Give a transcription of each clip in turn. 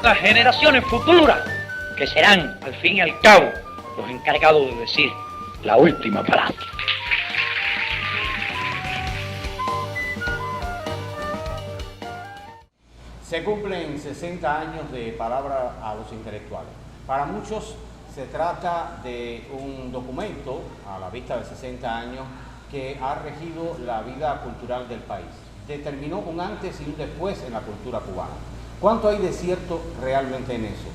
las generaciones futuras, que serán, al fin y al cabo, los encargados de decir la última palabra. Se cumplen 60 años de Palabra a los Intelectuales. Para muchos se trata de un documento, a la vista de 60 años, que ha regido la vida cultural del país. Determinó un antes y un después en la cultura cubana. ¿Cuánto hay de cierto realmente en eso?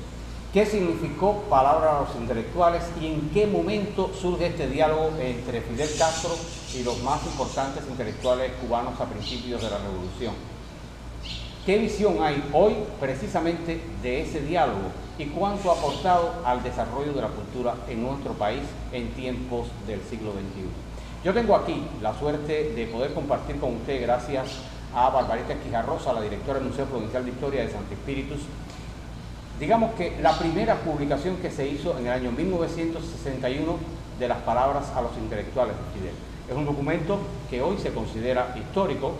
¿Qué significó Palabra a los Intelectuales y en qué momento surge este diálogo entre Fidel Castro y los más importantes intelectuales cubanos a principios de la Revolución? ¿Qué visión hay hoy precisamente de ese diálogo y cuánto ha aportado al desarrollo de la cultura en nuestro país en tiempos del siglo XXI? Yo tengo aquí la suerte de poder compartir con usted, gracias a Barbarita Quijarrosa, la directora del Museo Provincial de Historia de Santi Espíritus, digamos que la primera publicación que se hizo en el año 1961 de las Palabras a los Intelectuales de Fidel. Es un documento que hoy se considera histórico.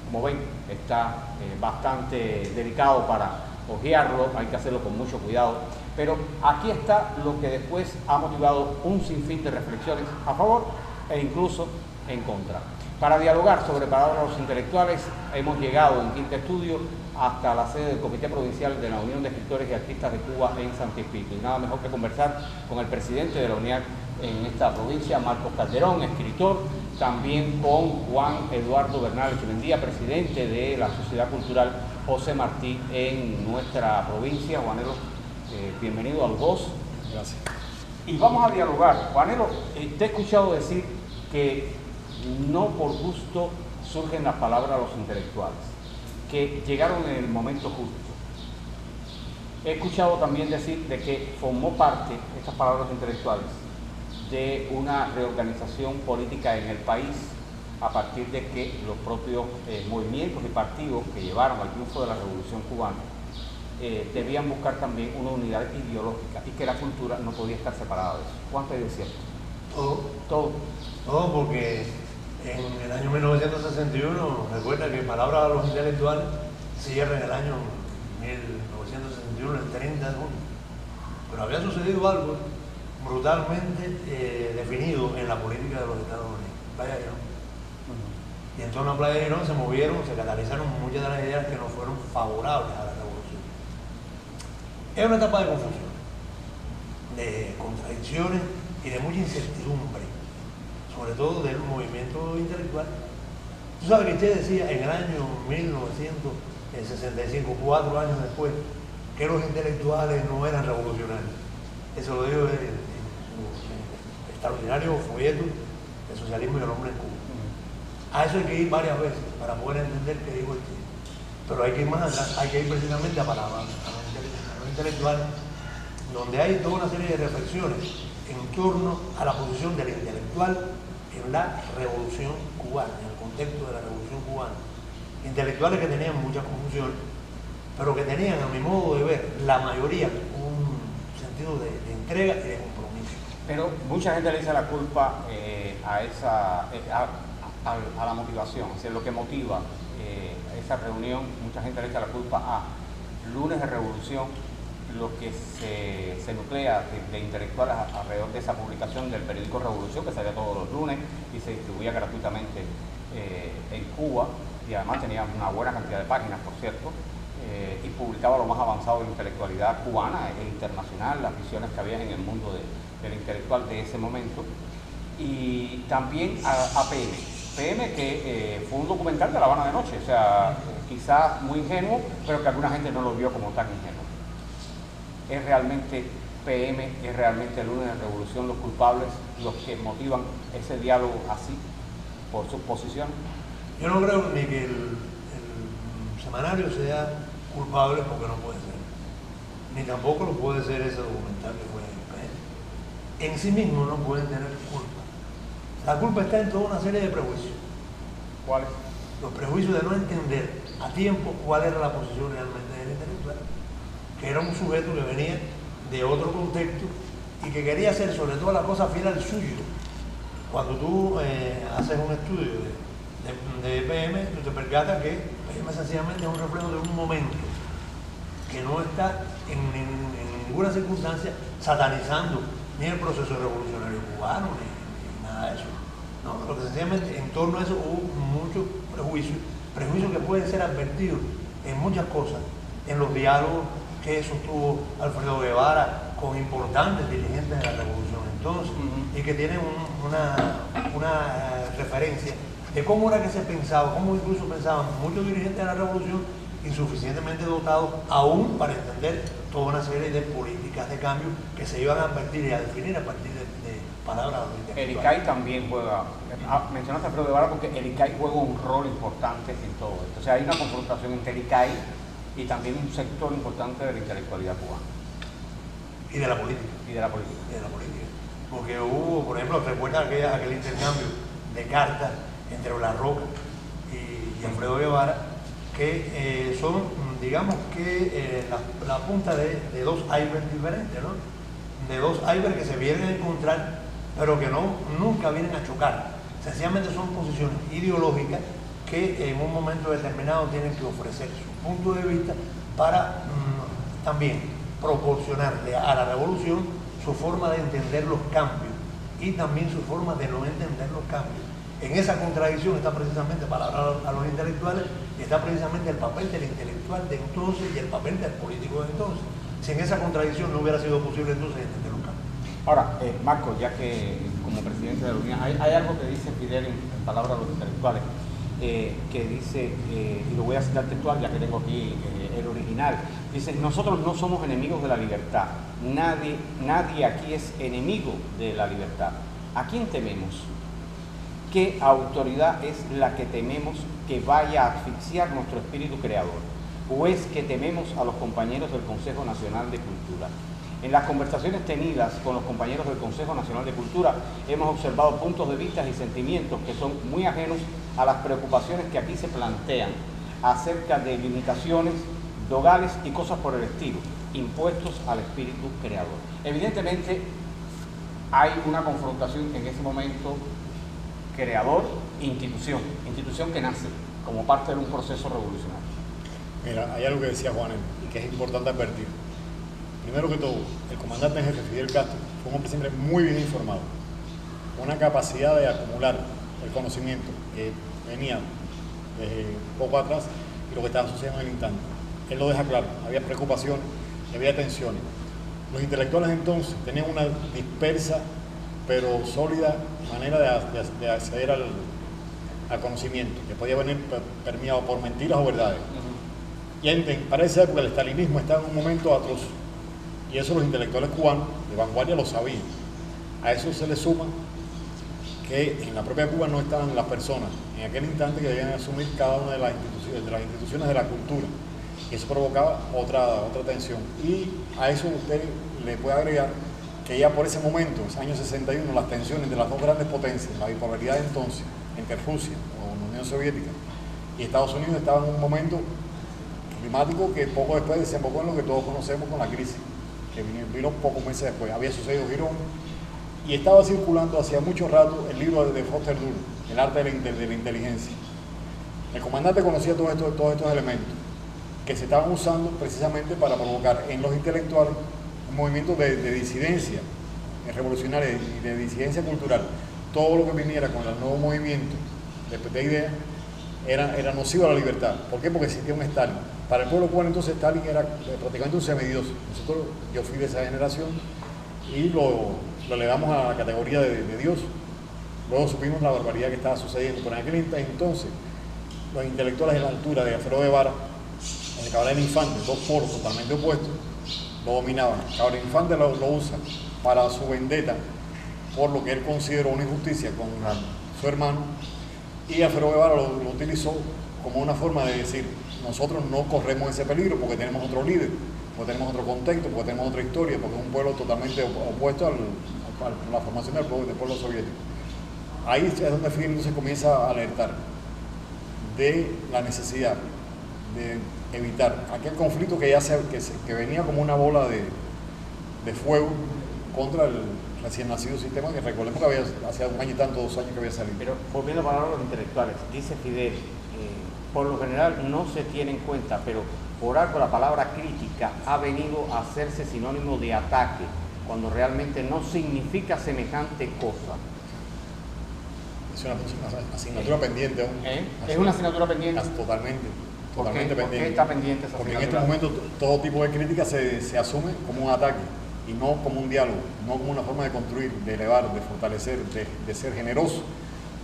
Como ven, está bastante delicado para hojearlo, hay que hacerlo con mucho cuidado, pero aquí está lo que después ha motivado un sinfín de reflexiones a favor e incluso en contra. Para dialogar sobre Palabras a los Intelectuales hemos llegado en Quinta Estudio hasta la sede del Comité Provincial de la Unión de Escritores y Artistas de Cuba en Santi Espíritus. Y nada mejor que conversar con el presidente de la UNEAC en esta provincia, Marcos Calderón, escritor, también con Juan Eduardo Bernal Echeverría, presidente de la Sociedad Cultural José Martí en nuestra provincia. Juanelo, bienvenido a los dos. Gracias. Y vamos a dialogar. Juanelo, te he escuchado decir que no por gusto surgen las palabras a los intelectuales, que llegaron en el momento justo. He escuchado también decir de que formó parte, estas palabras intelectuales, de una reorganización política en el país a partir de que los propios movimientos y partidos que llevaron al triunfo de la Revolución Cubana debían buscar también una unidad ideológica y que la cultura no podía estar separada de eso. ¿Cuánto hay de cierto? Todo, porque en el año 1961, recuerda que Palabra a los Intelectuales cierra en el año 1961, el 30 de junio. Pero había sucedido algo brutalmente definido en la política de los Estados Unidos, Playa Girón. Y en torno a Playa Girón se movieron, se catalizaron muchas de las ideas que no fueron favorables a la revolución. Es una etapa de confusión, de contradicciones y de mucha incertidumbre, sobre todo del movimiento intelectual. Tú sabes que usted decía en el año 1965, 4 años después, que los intelectuales no eran revolucionarios. Eso lo digo en su extraordinario folleto de Socialismo y el Hombre en Cuba. A eso hay que ir varias veces para poder entender qué digo aquí. Pero hay que ir más atrás, hay que ir precisamente a los intelectuales, donde hay toda una serie de reflexiones en torno a la posición del intelectual en la revolución cubana, en el contexto de la revolución cubana. Intelectuales que tenían mucha confusión, pero que tenían, a mi modo de ver, la mayoría, un sentido de entrega y de compromiso. Pero mucha gente le echa la culpa a la motivación, es decir, lo que motiva esa reunión. Mucha gente le echa la culpa a lunes de revolución, lo que se nuclea de intelectuales alrededor de esa publicación del periódico Revolución, que salía todos los lunes y se distribuía gratuitamente en Cuba, y además tenía una buena cantidad de páginas, por cierto, y publicaba lo más avanzado de la intelectualidad cubana e internacional, las visiones que había en el mundo del intelectual de ese momento. Y también a PM, que fue un documental de La Habana de noche, o sea, quizás muy ingenuo, pero que alguna gente no lo vio como tan ingenuo. ¿Es realmente PM, es realmente el lunes de revolución los culpables, los que motivan ese diálogo así, por sus posiciones? Yo no creo ni que el semanario sea culpable, porque no puede ser. Ni tampoco lo puede ser ese documental que fue en PM. En sí mismo no pueden tener culpa. La culpa está en toda una serie de prejuicios. ¿Cuáles? Los prejuicios de no entender a tiempo cuál era la posición realmente del intelectual, que era un sujeto que venía de otro contexto y que quería hacer sobre todas las cosas fiel al suyo. Cuando tú haces un estudio de PM, tú te percatas que PM sencillamente es un reflejo de un momento que no está en ninguna circunstancia satanizando ni el proceso revolucionario cubano, ni nada de eso. No, pero que sencillamente en torno a eso hubo muchos prejuicios que pueden ser advertidos en muchas cosas, en los diálogos que sostuvo Alfredo Guevara con importantes dirigentes de la revolución entonces, y que tienen una referencia de cómo era que se pensaba, cómo incluso pensaban muchos dirigentes de la revolución insuficientemente dotados aún para entender toda una serie de políticas de cambio que se iban a advertir y a definir a partir de palabras. El ICAI también juega, mencionaste a Alfredo Guevara porque el ICAI juega un rol importante en todo esto. O sea, hay una confrontación entre el ICAI y también un sector importante de la intelectualidad cubana. Y de la política. Y de la política. Y de la política. Porque hubo, por ejemplo, recuerda aquel intercambio de cartas entre La Roca y Alfredo Guevara, que son, digamos que la punta de dos icebergs diferentes, ¿no? De dos icebergs que se vienen a encontrar, pero que nunca vienen a chocar. Sencillamente son posiciones ideológicas que en un momento determinado tienen que ofrecer su punto de vista para también proporcionarle a la revolución su forma de entender los cambios y también su forma de no entender los cambios. En esa contradicción está precisamente, para hablar a los intelectuales, está precisamente el papel del intelectual de entonces y el papel del político de entonces. Si en esa contradicción no hubiera sido posible entonces entender los cambios. Ahora, Marco, ya que como presidente de la Unión, hay algo que dice Fidel en palabras de los intelectuales, que dice, y lo voy a citar textual ya que tengo aquí el original, dice: nosotros no somos enemigos de la libertad, nadie aquí es enemigo de la libertad. ¿A quién tememos? ¿Qué autoridad es la que tememos que vaya a asfixiar nuestro espíritu creador? ¿O es que tememos a los compañeros del Consejo Nacional de Cultura? En las conversaciones tenidas con los compañeros del Consejo Nacional de Cultura hemos observado puntos de vista y sentimientos que son muy ajenos a las preocupaciones que aquí se plantean acerca de limitaciones, dogales y cosas por el estilo, impuestos al espíritu creador. Evidentemente hay una confrontación en ese momento creador-institución, institución que nace como parte de un proceso revolucionario. Mira, hay algo que decía Juanel y que es importante advertir. Primero que todo, el comandante en jefe Fidel Castro fue un hombre siempre muy bien informado, una capacidad de acumular el conocimiento que venía desde poco atrás y lo que estaba sucediendo en el instante. Él lo deja claro, había preocupaciones, había tensiones. Los intelectuales entonces tenían una dispersa pero sólida manera de acceder al conocimiento, que podía venir permeado por mentiras o verdades. Y para esa época el estalinismo estaba en un momento atroz, y eso los intelectuales cubanos de vanguardia lo sabían. A eso se le suma que en la propia Cuba no estaban las personas en aquel instante que debían asumir cada una de las instituciones de la cultura, y eso provocaba otra tensión. Y a eso usted le puede agregar que ya por ese momento, en los años 61, las tensiones de las dos grandes potencias, la bipolaridad de entonces, entre Rusia o la Unión Soviética y Estados Unidos, estaban en un momento climático que poco después desembocó en lo que todos conocemos con la crisis, que vino pocos meses después. Había sucedido Girón y estaba circulando hacía mucho rato el libro de Foster Dulles, El arte de la inteligencia. El comandante conocía todos estos elementos que se estaban usando precisamente para provocar en los intelectuales un movimiento de disidencia revolucionaria y de disidencia cultural. Todo lo que viniera con el nuevo movimiento de ideas era nocivo a la libertad. ¿Por qué? Porque existía un Stalin. Para el pueblo cubano entonces Stalin era prácticamente un semidioso. Yo fui de esa generación y lo elevamos a la categoría de Dios. Luego supimos la barbaridad que estaba sucediendo. Pero en aquel entonces los intelectuales de la altura de Alfredo Guevara, de Cabral Infante, dos polos totalmente opuestos, lo dominaban. Cabral Infante lo usa para su vendetta por lo que él consideró una injusticia con su hermano, y Alfredo Guevara lo utilizó como una forma de decir: nosotros no corremos ese peligro porque tenemos otro líder, porque tenemos otro contexto, porque tenemos otra historia, porque es un pueblo totalmente opuesto a la formación del pueblo soviético. Ahí es donde Fidel entonces comienza a alertar de la necesidad de evitar aquel conflicto que venía como una bola de fuego contra el recién nacido sistema, que recordemos que hacía un año y tanto, 2 años que había salido. Pero volviendo a hablar de los intelectuales, dice Fidel, por lo general no se tiene en cuenta, pero por algo la palabra crítica ha venido a hacerse sinónimo de ataque, cuando realmente no significa semejante cosa. Es una asignatura pendiente aún. ¿Es una asignatura pendiente? Totalmente. ¿Por qué? Totalmente ¿Por qué pendiente. está pendiente esa Porque en este asignatura? momento todo tipo de crítica se asume como un ataque y no como un diálogo, no como una forma de construir, de elevar, de fortalecer, de ser generoso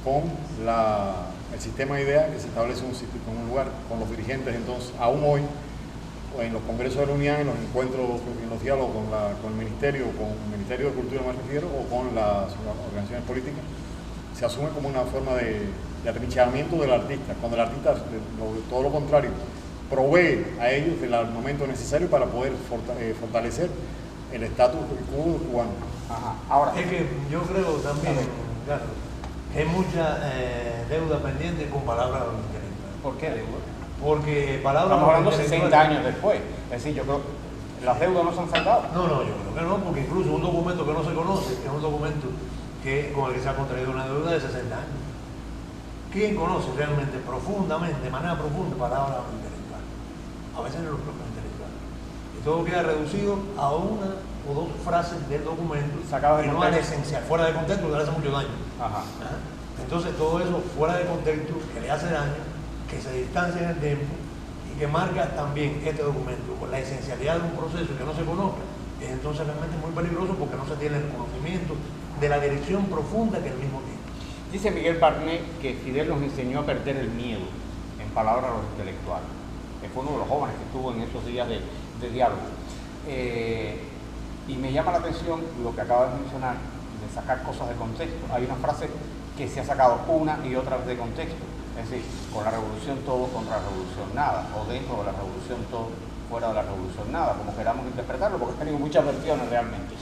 con el sistema de ideas que se establece en un lugar, con los dirigentes. Entonces, aún hoy, en los congresos de la unidad, en los encuentros, en los diálogos con el Ministerio de Cultura me refiero, o con las organizaciones políticas, se asume como una forma de atrincheramiento del artista, cuando el artista, todo lo contrario, provee a ellos del armamento necesario para poder fortalecer el estatus cubano. Ajá. Ahora, Es que yo creo también, Carlos, que hay mucha deuda pendiente con palabras intelectuales. ¿por qué deuda? Porque palabras Estamos hablando intelectuales- 60 años después. Es decir, yo creo que las deudas no se han saldado. No, yo creo que no, porque incluso un documento que no se conoce es un documento con el que se ha contraído una deuda de 60 años. ¿Quién conoce realmente, profundamente, de manera profunda, palabras intelectuales? A veces no los propios intelectuales. Y todo queda reducido a una o dos frases del documento, Sacadas de y no al contexto. esencial, fuera de contexto, que le hace mucho daño. Ajá. ¿Ah? Entonces todo eso fuera de contexto, que le hace daño, que se distancia en el tiempo y que marca también este documento con la esencialidad de un proceso que no se conozca, es entonces realmente muy peligroso porque no se tiene el conocimiento de la dirección profunda que el mismo tiene. Dice Miguel Barnet que Fidel nos enseñó a perder el miedo, en palabras de los intelectuales. Que fue uno de los jóvenes que estuvo en esos días de diálogo. Y me llama la atención lo que acabas de mencionar, de sacar cosas de contexto. Hay una frase que se ha sacado una y otra vez de contexto. Es decir, con la revolución todo, contra la revolución nada. O dentro de la revolución todo, fuera de la revolución nada. Como queramos interpretarlo, porque ha tenido muchas versiones realmente.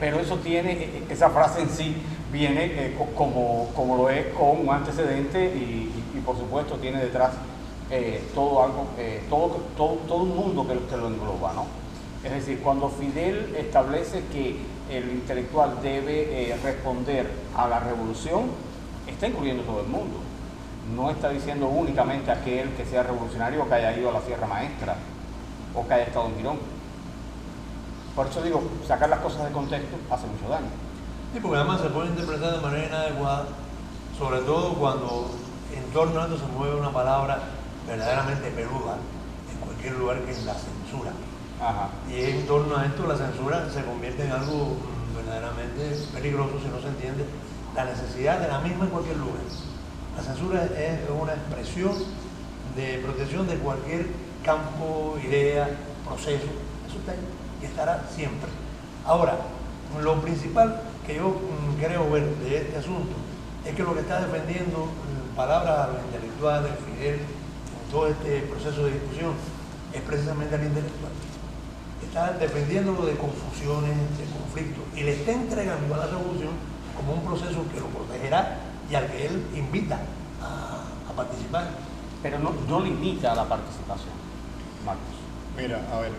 Pero eso tiene, esa frase en sí viene como lo es con un antecedente y por supuesto tiene detrás todo algo, todo un mundo que lo engloba, ¿no? Es decir, cuando Fidel establece que el intelectual debe responder a la revolución, está incluyendo todo el mundo. No está diciendo únicamente aquel que sea revolucionario o que haya ido a la Sierra Maestra o que haya estado en Girón. Por eso digo, sacar las cosas de contexto hace mucho daño. Sí, porque además se puede interpretar de manera inadecuada, sobre todo cuando en torno a esto se mueve una palabra verdaderamente peluda en cualquier lugar, que es la censura. Ajá. Y en torno a esto la censura se convierte en algo verdaderamente peligroso si no se entiende la necesidad de la misma en cualquier lugar. La censura es una expresión de protección de cualquier campo, idea, proceso. Eso está ahí y estará siempre. Ahora, lo principal que yo creo ver de este asunto es que lo que está defendiendo palabras a los intelectuales, Fidel, en todo este proceso de discusión, es precisamente al intelectual. Está defendiéndolo de confusiones, de conflictos, y le está entregando a la revolución como un proceso que lo protegerá y al que él invita a participar. Pero no limita a la participación, Marcos. Mira, a ver,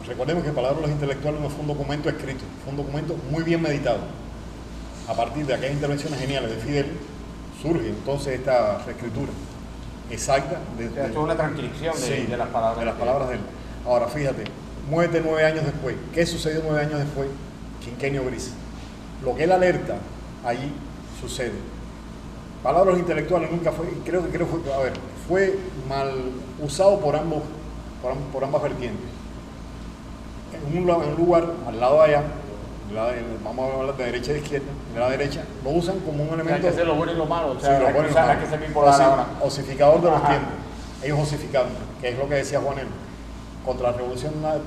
recordemos que Palabras de los Intelectuales no fue un documento escrito, fue un documento muy bien meditado. A partir de aquellas intervenciones geniales de Fidel, surge entonces esta reescritura exacta Esto es una transcripción de las palabras. de las palabras de él. Ahora, fíjate, muévete 9 años después. ¿Qué sucedió 9 años después? Quinquenio gris. Lo que él alerta allí sucede. Palabras de los Intelectuales nunca fue, fue mal usado por ambas vertientes. En un lugar, al lado de allá, vamos a hablar de derecha y de izquierda, de la derecha, lo usan como un elemento. Hay que hacer lo bueno y lo malo, o Sí, sea, lo hay bueno y que lo malo. ser bipolar ahora. Osificador de los Ajá. tiempos. Ellos osificaron, que es lo que decía Juanel. Contra la revolución nada,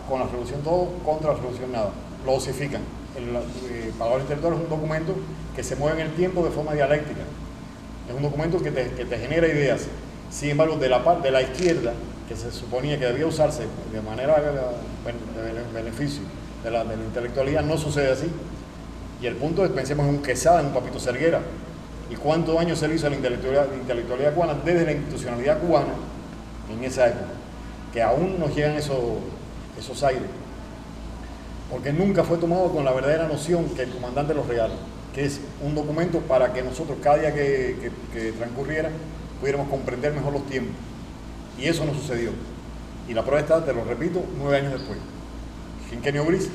con la revolución todo, contra la revolución nada. Lo osifican. Palabras Intelectuales es un documento que se mueve en el tiempo de forma dialéctica. Es un documento que te genera ideas. Sin embargo, de la izquierda, que se suponía que debía usarse de manera de beneficio de la intelectualidad, no sucede así. Y el punto es, pensemos en un Quesada, en un Papito Cerguera. ¿Y cuántos años se le hizo a la intelectualidad cubana desde la institucionalidad cubana en esa época? Que aún nos llegan esos aires. Porque nunca fue tomado con la verdadera noción que el comandante los regaló. que es un documento para que nosotros cada día que transcurriera pudiéramos comprender mejor los tiempos. Y eso no sucedió. Y la prueba está, te lo repito, 9 años después. Quinquenio gris,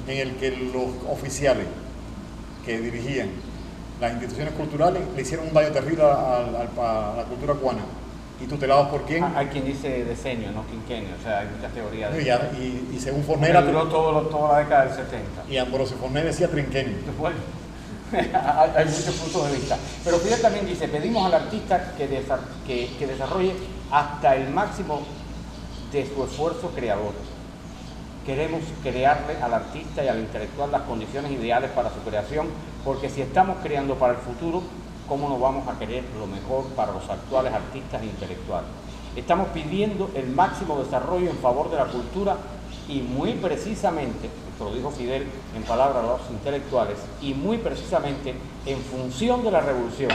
en el que los oficiales que dirigían las instituciones culturales le hicieron un daño terrible a la cultura cubana. ¿Y tutelados por quién? Hay quien dice decenio, no quinquenio, o sea, hay muchas teorías. Y según Fornera... Duró toda la década del 70. Y Ambrosio Fornera decía trinquenio. Bueno, hay muchos puntos de vista. Pero Fidel también dice, pedimos al artista que desarrolle hasta el máximo de su esfuerzo creador. Queremos crearle al artista y al intelectual las condiciones ideales para su creación, porque si estamos creando para el futuro, ¿cómo no vamos a querer lo mejor para los actuales artistas e intelectuales? Estamos pidiendo el máximo desarrollo en favor de la cultura y muy precisamente, esto lo dijo Fidel en palabras de los intelectuales, y muy precisamente en función de la revolución,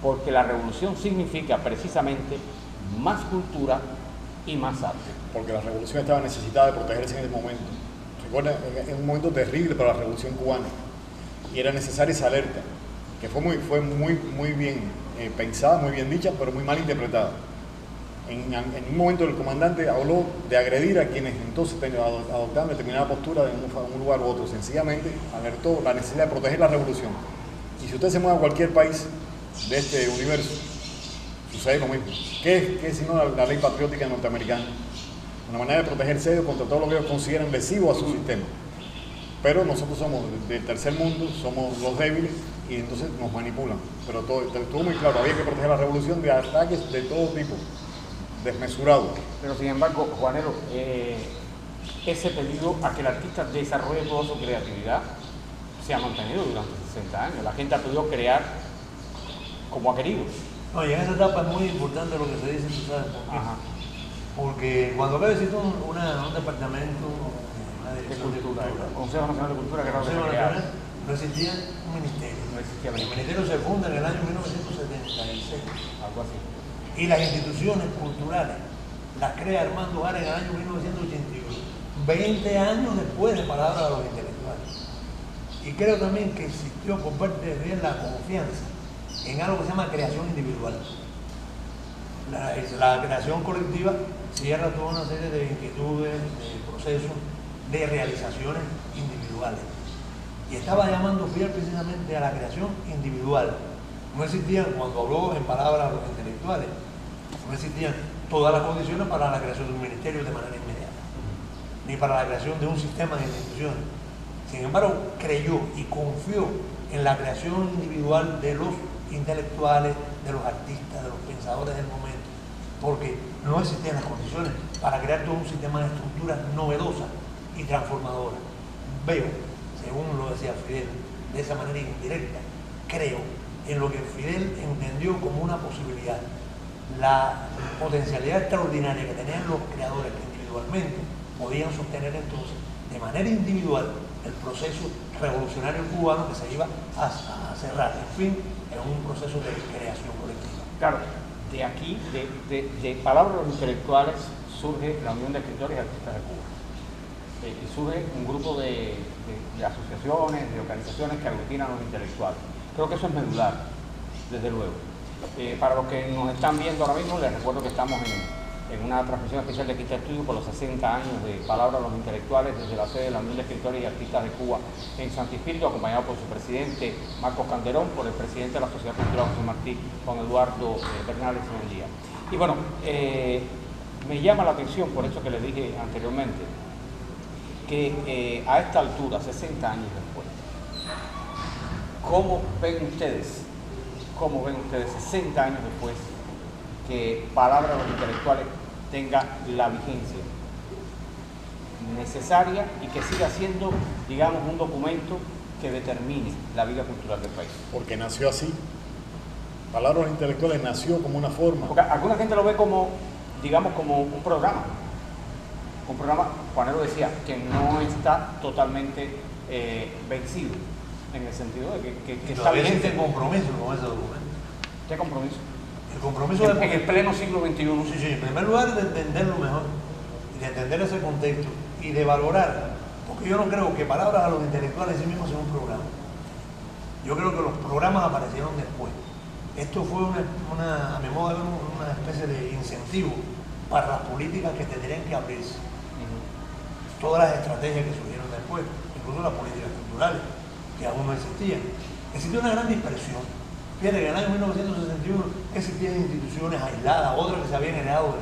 porque la revolución significa precisamente más cultura y más arte. Porque la revolución estaba necesitada de protegerse en ese momento. Recuerda, es un momento terrible para la revolución cubana y era necesaria esa alerta, que fue muy bien pensada, muy bien dicha, pero muy mal interpretada. En un momento el comandante habló de agredir a quienes entonces adoptaban determinada postura en un lugar u otro. Sencillamente alertó la necesidad de proteger la revolución. Y si usted se mueve a cualquier país de este universo, sucede lo mismo. ¿Qué es sino la ley patriótica norteamericana? Una manera de protegerse ellos contra todo lo que ellos consideran lesivo a su sistema. Pero nosotros somos del tercer mundo, somos los débiles y entonces nos manipulan. Pero estuvo muy claro, había que proteger la revolución de ataques de todo tipo, desmesurados. Pero sin embargo, Juanelo, ese pedido a que el artista desarrolle toda su creatividad se ha mantenido durante 60 años. La gente ha podido crear como ha querido. No, y en esa etapa es muy importante lo que se dice, tú sabes por qué. Ajá. Porque cuando acá visitó un departamento, una dirección de cultura, el Consejo Nacional de Cultura, que era lo que Consejo se creaba. Nacional, no existía un ministerio. No existía El ministerio. ministerio se funda en el año 1976. Algo así. Y las instituciones culturales las crea Armando Jara en el año 1981, 20 años después de Palabras de los Intelectuales. Y creo también que existió por parte de él la confianza en algo que se llama creación individual. La creación colectiva cierra toda una serie de inquietudes, de procesos, de realizaciones individuales. Y estaba llamando Fidel precisamente a la creación individual. No existían, cuando habló en Palabras de los Intelectuales, no existían todas las condiciones para la creación de un ministerio de manera inmediata, ni para la creación de un sistema de instituciones. Sin embargo, creyó y confió en la creación individual de los intelectuales, de los artistas, de los pensadores del momento, porque no existían las condiciones para crear todo un sistema de estructuras novedosas y transformadoras. Veo, según lo decía Fidel, de esa manera indirecta, creo en lo que Fidel entendió como una posibilidad, la potencialidad extraordinaria que tenían los creadores que individualmente podían sostener entonces de manera individual el proceso revolucionario cubano que se iba a cerrar, en fin, en un proceso de creación colectiva. Claro, de aquí, de Palabras de los Intelectuales, surge la Unión de Escritores y Artistas de Cuba. Y surge un grupo de asociaciones, de organizaciones que aglutinan a los intelectuales. Creo que eso es medular, desde luego. Para los que nos están viendo ahora mismo, les recuerdo que estamos en una transmisión especial de Quinta Estudio por los 60 años de Palabras de los Intelectuales desde la sede de la Unión de Escritores y Artistas de Cuba en Santo Espíritu, acompañado por su presidente Marcos Calderón, por el presidente de la Sociedad Cultural José Martí, Juan Eduardo Bernales en el día. Y bueno, me llama la atención, por eso que les dije anteriormente, que a esta altura, 60 años después, ¿cómo ven ustedes, 60 años después, que Palabras de los Intelectuales tenga la vigencia necesaria y que siga siendo, digamos, un documento que determine la vida cultural del país? Porque nació así. Palabras de los Intelectuales nació como una forma. Porque alguna gente lo ve como, digamos, como un programa. Un programa, Juanelo decía, que no está totalmente vencido, en el sentido de que está vigente. Existe compromiso con ese documento. ¿Qué compromiso? El compromiso En el pleno siglo XXI. Sí, sí, en primer lugar de entenderlo mejor, y de entender ese contexto y de valorar, porque yo no creo que Palabras a los Intelectuales en sí mismo sea un programa. Yo creo que los programas aparecieron después. Esto fue a mi modo de ver, una especie de incentivo para las políticas que tendrían que abrirse. Todas las estrategias que surgieron después, incluso las políticas culturales, que aún no existían. Existió una gran dispersión. Fíjate que en el año 1961 existían instituciones aisladas, otras que se habían heredado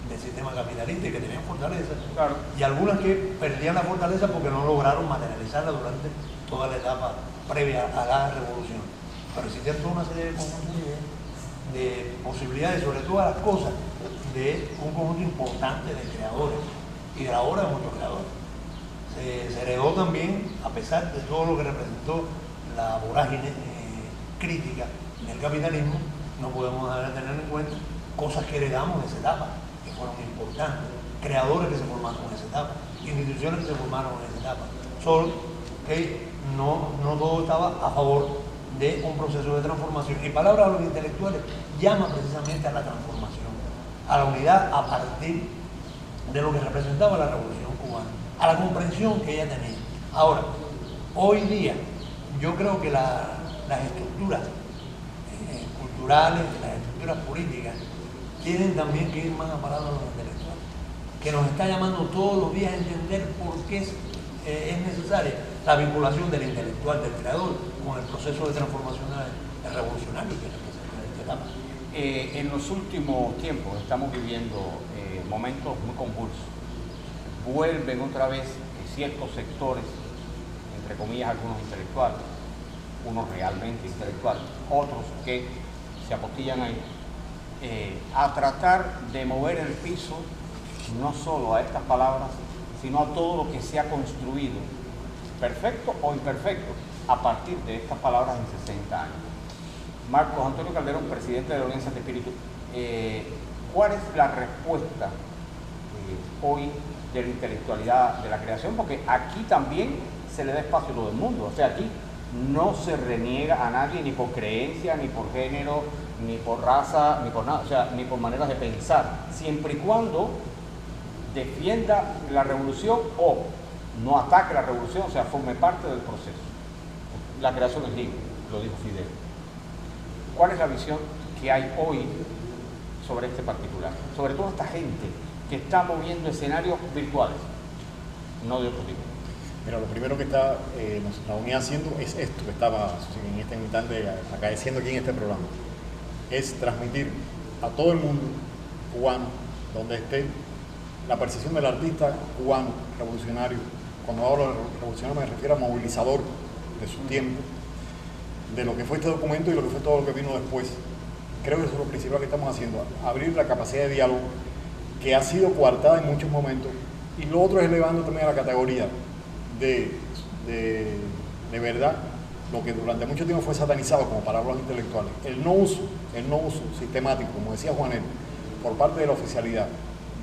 del sistema capitalista y que tenían fortaleza. Claro. Y algunas que perdían la fortaleza porque no lograron materializarla durante toda la etapa previa a la revolución. Pero existían toda una serie de conjuntos de posibilidades, sobre todas las cosas, de un conjunto importante de creadores y de la obra de muchos creadores. Se heredó también, a pesar de todo lo que representó la vorágine crítica del capitalismo, no podemos dejar de tener en cuenta cosas que heredamos de esa etapa, que fueron importantes, creadores que se formaron en esa etapa, instituciones que se formaron en esa etapa, solo que no todo estaba a favor de un proceso de transformación. Y palabra de los intelectuales llama precisamente a la transformación, a la unidad a partir de lo que representaba la Revolución Cubana, a la comprensión que ella tenía. Ahora, hoy día, yo creo que las estructuras culturales, las estructuras políticas, tienen también que ir más aparadas a los intelectuales, que nos está llamando todos los días a entender por qué es necesaria la vinculación del intelectual, del creador, con el proceso de transformación revolucionario que representa esta etapa. En los últimos tiempos estamos viviendo momentos muy convulsos. Vuelven otra vez ciertos sectores, entre comillas algunos intelectuales, unos realmente intelectuales, otros que se apostillan ahí, a tratar de mover el piso no solo a estas palabras, sino a todo lo que se ha construido, perfecto o imperfecto, a partir de estas palabras en 60 años. Marcos Antonio Calderón, presidente de la Alianza de Espíritu, ¿cuál es la respuesta hoy de la intelectualidad de la creación? Porque aquí también se le da espacio a todo el mundo, o sea, aquí no se reniega a nadie ni por creencia, ni por género, ni por raza, ni por nada, o sea, ni por maneras de pensar, siempre y cuando defienda la revolución o no ataque la revolución, o sea, forme parte del proceso. La creación es libre, lo dijo Fidel. ¿Cuál es la visión que hay hoy sobre este particular? Sobre todo esta gente que está moviendo escenarios virtuales, no de otro tipo. Mira, lo primero que nos está unida haciendo es esto que estaba en este instante acaeciendo aquí en este programa. Es transmitir a todo el mundo cubano, donde esté, la percepción del artista cubano revolucionario. Cuando hablo de revolucionario me refiero a movilizador de su tiempo, de lo que fue este documento y lo que fue todo lo que vino después. Creo que eso es lo principal que estamos haciendo, abrir la capacidad de diálogo que ha sido coartada en muchos momentos, y lo otro es elevando también a la categoría de verdad lo que durante mucho tiempo fue satanizado como palabras intelectuales, el no uso sistemático, como decía Juanel, por parte de la oficialidad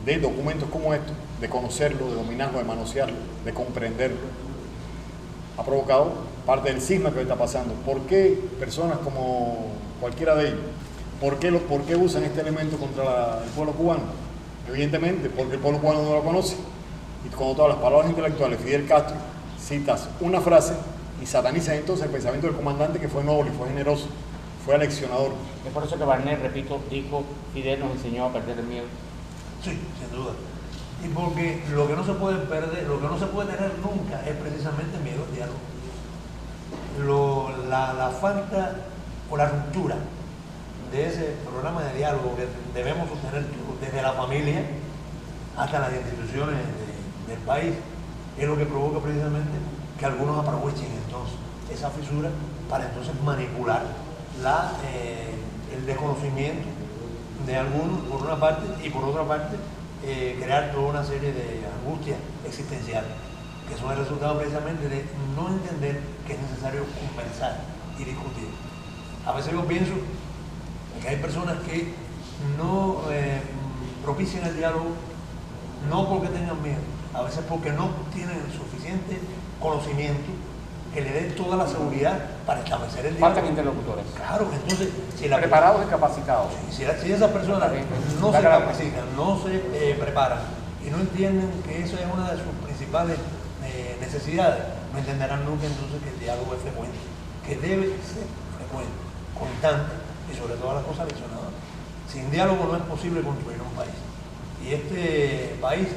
de documentos como estos, de conocerlo, de dominarlo, de manosearlo, de comprenderlo, ha provocado parte del cisma que está pasando. ¿Por qué personas como cualquiera de ellos, por qué usan este elemento contra el pueblo cubano? Evidentemente, porque el pueblo cubano no lo conoce. Y con todas las palabras intelectuales, Fidel Castro, citas una frase y satanizas entonces el pensamiento del comandante, que fue noble, fue generoso, fue aleccionador. Es por eso que Barnet, repito, dijo, Fidel nos enseñó a perder el miedo. Sí, sin duda. Y porque lo que no se puede perder, lo que no se puede tener nunca es precisamente el miedo al diálogo. La falta o la ruptura de ese programa de diálogo que debemos sostener desde la familia hasta las instituciones del país es lo que provoca precisamente que algunos aprovechen entonces esa fisura para entonces manipular el desconocimiento de algunos por una parte, y por otra parte crear toda una serie de angustias existenciales que son el resultado precisamente de no entender que es necesario conversar y discutir. A veces yo pienso que hay personas que no propician el diálogo, no porque tengan miedo, a veces porque no tienen el suficiente conocimiento que le dé toda la seguridad para establecer el diálogo. Faltan interlocutores. Claro, entonces, preparados y capacitados. Si esas personas no se capacitan, no se preparan y no entienden que eso es una de sus principales necesidades, no entenderán nunca entonces que el diálogo es frecuente, que debe ser frecuente, constante y sobre todas las cosas visionadoras. Sin diálogo no es posible construir un país. Y este país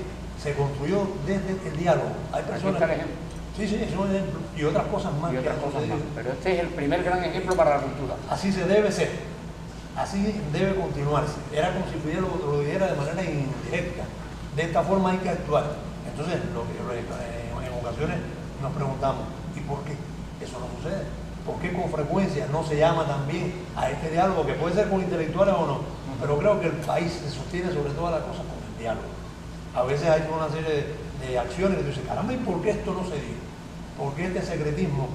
se construyó desde el diálogo. Hay personas... Aquí está el ejemplo. Sí, sí, es un ejemplo. Y otras cosas más. Y otras cosas más. Pero este es el primer gran ejemplo para la cultura. Así se debe ser. Así debe continuarse. Era como si Fidel lo dijera de manera indirecta. De esta forma hay que actuar. Entonces, en ocasiones nos preguntamos, ¿y por qué eso no sucede? ¿Por qué con frecuencia no se llama también a este diálogo, que puede ser con intelectuales o no? Pero creo que el país se sostiene sobre todas las cosas con el diálogo. A veces hay una serie de acciones que tú dices, caramba, ¿y por qué esto no se dio? ¿Por qué este secretismo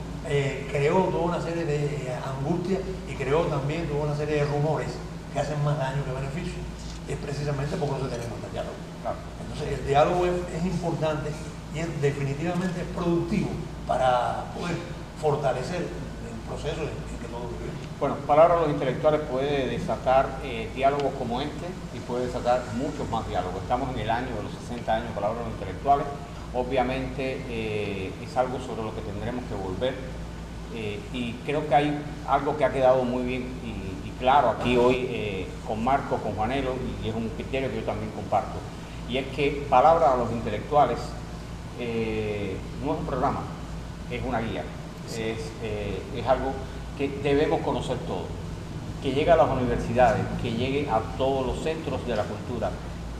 creó toda una serie de angustias y creó también toda una serie de rumores que hacen más daño que beneficio? Es precisamente porque no se tenemos el diálogo. Claro. Entonces el diálogo es importante y definitivamente es productivo para poder fortalecer el proceso en que todos vivimos. Bueno, Palabra de los Intelectuales puede desatar diálogos como este y puede desatar muchos más diálogos. Estamos en el año de los 60 años de Palabra de los Intelectuales. Obviamente es algo sobre lo que tendremos que volver y creo que hay algo que ha quedado muy bien y claro aquí hoy con Marco, con Juanelo, y es un criterio que yo también comparto, y es que Palabra a los Intelectuales no es un programa, es una guía, es algo que debemos conocer todos, que llegue a las universidades, que llegue a todos los centros de la cultura,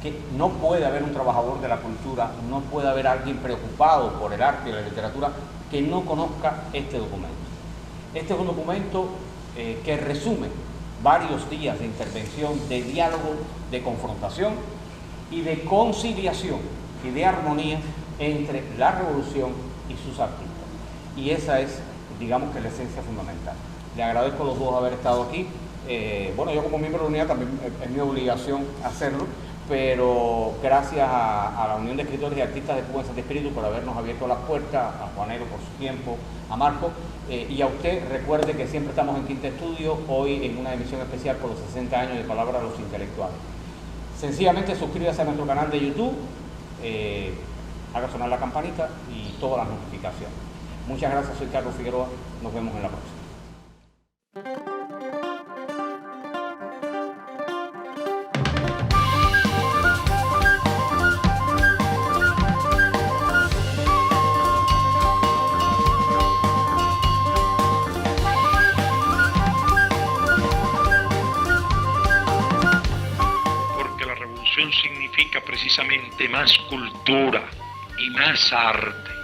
que no puede haber un trabajador de la cultura, no puede haber alguien preocupado por el arte y la literatura que no conozca este documento. Este es un documento que resume varios días de intervención, de diálogo, de confrontación y de conciliación y de armonía entre la revolución y sus artistas. Y esa es, digamos que la esencia fundamental. Le agradezco a los dos haber estado aquí. Bueno, yo como miembro de la unidad también es mi obligación hacerlo, pero gracias a la Unión de Escritores y Artistas de Cuba en Santo Espíritu por habernos abierto las puertas, a Juanelo por su tiempo, a Marco, y a usted. Recuerde que siempre estamos en Quinta Estudio, hoy en una emisión especial por los 60 años de Palabra a los Intelectuales. Sencillamente suscríbase a nuestro canal de YouTube, haga sonar la campanita y todas las notificaciones. Muchas gracias, soy Carlos Figueroa, nos vemos en la próxima. Significa precisamente más cultura y más arte.